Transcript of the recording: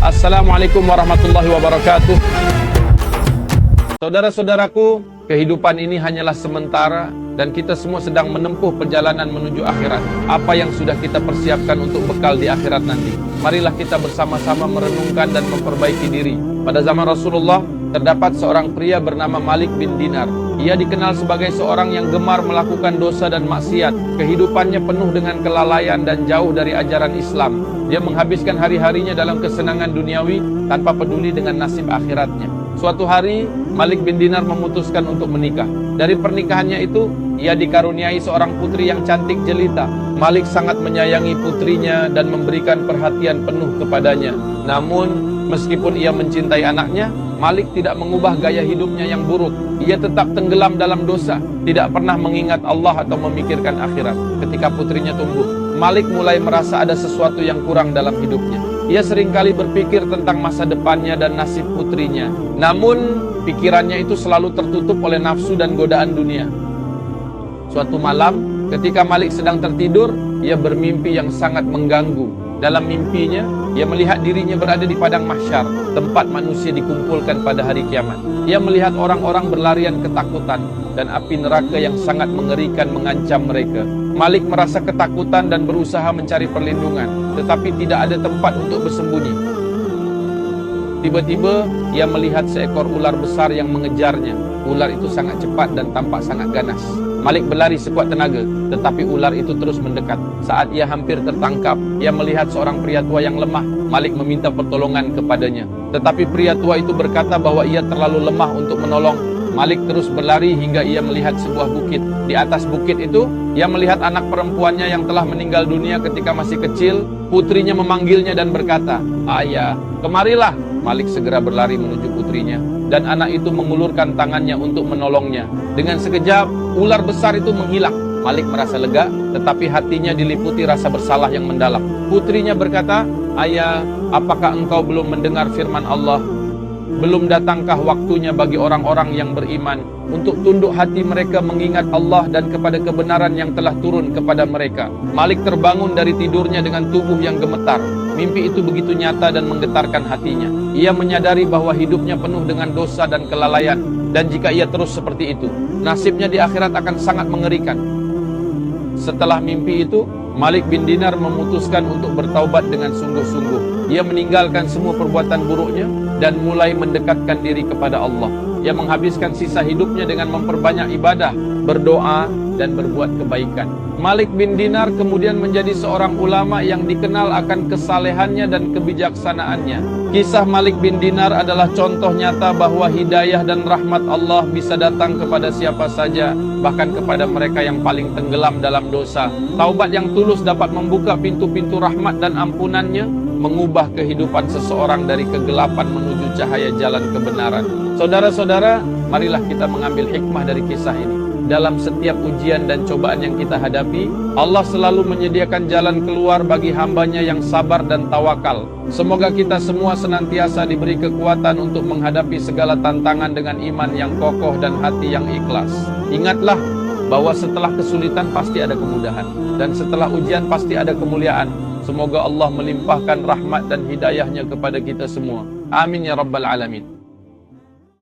Assalamualaikum warahmatullahi wabarakatuh. Saudara-saudaraku, kehidupan ini hanyalah sementara dan kita semua sedang menempuh perjalanan menuju akhirat. Apa yang sudah kita persiapkan untuk bekal di akhirat nanti? Marilah kita bersama-sama merenungkan dan memperbaiki diri. Pada zaman Rasulullah, terdapat seorang pria bernama Malik bin Dinar. Ia dikenal sebagai seorang yang gemar melakukan dosa dan maksiat. Kehidupannya penuh dengan kelalaian dan jauh dari ajaran Islam. Dia menghabiskan hari-harinya dalam kesenangan duniawi tanpa peduli dengan nasib akhiratnya. Suatu hari, Malik bin Dinar memutuskan untuk menikah. Dari pernikahannya itu, ia dikaruniai seorang putri yang cantik jelita. Malik sangat menyayangi putrinya dan memberikan perhatian penuh kepadanya. Namun, meskipun ia mencintai anaknya, Malik tidak mengubah gaya hidupnya yang buruk. Ia tetap tenggelam dalam dosa, tidak pernah mengingat Allah atau memikirkan akhirat. Ketika putrinya tumbuh, Malik mulai merasa ada sesuatu yang kurang dalam hidupnya. Ia seringkali berpikir tentang masa depannya dan nasib putrinya. Namun, pikirannya itu selalu tertutup oleh nafsu dan godaan dunia. Suatu malam, ketika Malik sedang tertidur, ia bermimpi yang sangat mengganggu. Dalam mimpinya, ia melihat dirinya berada di padang mahsyar, tempat manusia dikumpulkan pada hari kiamat. Ia melihat orang-orang berlarian ketakutan dan api neraka yang sangat mengerikan mengancam mereka. Malik merasa ketakutan dan berusaha mencari perlindungan, tetapi tidak ada tempat untuk bersembunyi. Tiba-tiba, ia melihat seekor ular besar yang mengejarnya. Ular itu sangat cepat dan tampak sangat ganas. Malik berlari sekuat tenaga, tetapi ular itu terus mendekat. Saat ia hampir tertangkap, ia melihat seorang pria tua yang lemah. Malik meminta pertolongan kepadanya. Tetapi pria tua itu berkata bahwa ia terlalu lemah untuk menolong. Malik terus berlari hingga ia melihat sebuah bukit. Di atas bukit itu, ia melihat anak perempuannya yang telah meninggal dunia ketika masih kecil. Putrinya memanggilnya dan berkata, "Ayah, kemarilah." Malik segera berlari menuju putrinya, dan anak itu mengulurkan tangannya untuk menolongnya. Dengan sekejap, ular besar itu menghilang. Malik merasa lega, tetapi hatinya diliputi rasa bersalah yang mendalam. Putrinya berkata, "Ayah, apakah engkau belum mendengar firman Allah? Belum datangkah waktunya bagi orang-orang yang beriman untuk tunduk hati mereka mengingat Allah dan kepada kebenaran yang telah turun kepada mereka?" Malik terbangun dari tidurnya dengan tubuh yang gemetar. Mimpi itu begitu nyata dan menggetarkan hatinya. Ia menyadari bahwa hidupnya penuh dengan dosa dan kelalaian, dan jika ia terus seperti itu, nasibnya di akhirat akan sangat mengerikan. Setelah mimpi itu, Malik bin Dinar memutuskan untuk bertaubat dengan sungguh-sungguh. Ia meninggalkan semua perbuatan buruknya dan mulai mendekatkan diri kepada Allah. Ia menghabiskan sisa hidupnya dengan memperbanyak ibadah, berdoa, dan berbuat kebaikan. Malik bin Dinar kemudian menjadi seorang ulama yang dikenal akan kesalehannya dan kebijaksanaannya. Kisah Malik bin Dinar adalah contoh nyata bahwa hidayah dan rahmat Allah bisa datang kepada siapa saja, bahkan kepada mereka yang paling tenggelam dalam dosa. Taubat yang tulus dapat membuka pintu-pintu rahmat dan ampunannya, mengubah kehidupan seseorang dari kegelapan menuju cahaya jalan kebenaran. Saudara-saudara, marilah kita mengambil hikmah dari kisah ini. Dalam setiap ujian dan cobaan yang kita hadapi, Allah selalu menyediakan jalan keluar bagi hambanya yang sabar dan tawakal. Semoga kita semua senantiasa diberi kekuatan untuk menghadapi segala tantangan dengan iman yang kokoh dan hati yang ikhlas. Ingatlah bahwa setelah kesulitan pasti ada kemudahan, dan setelah ujian pasti ada kemuliaan. Semoga Allah melimpahkan rahmat dan hidayahnya kepada kita semua. Amin ya rabbal alamin.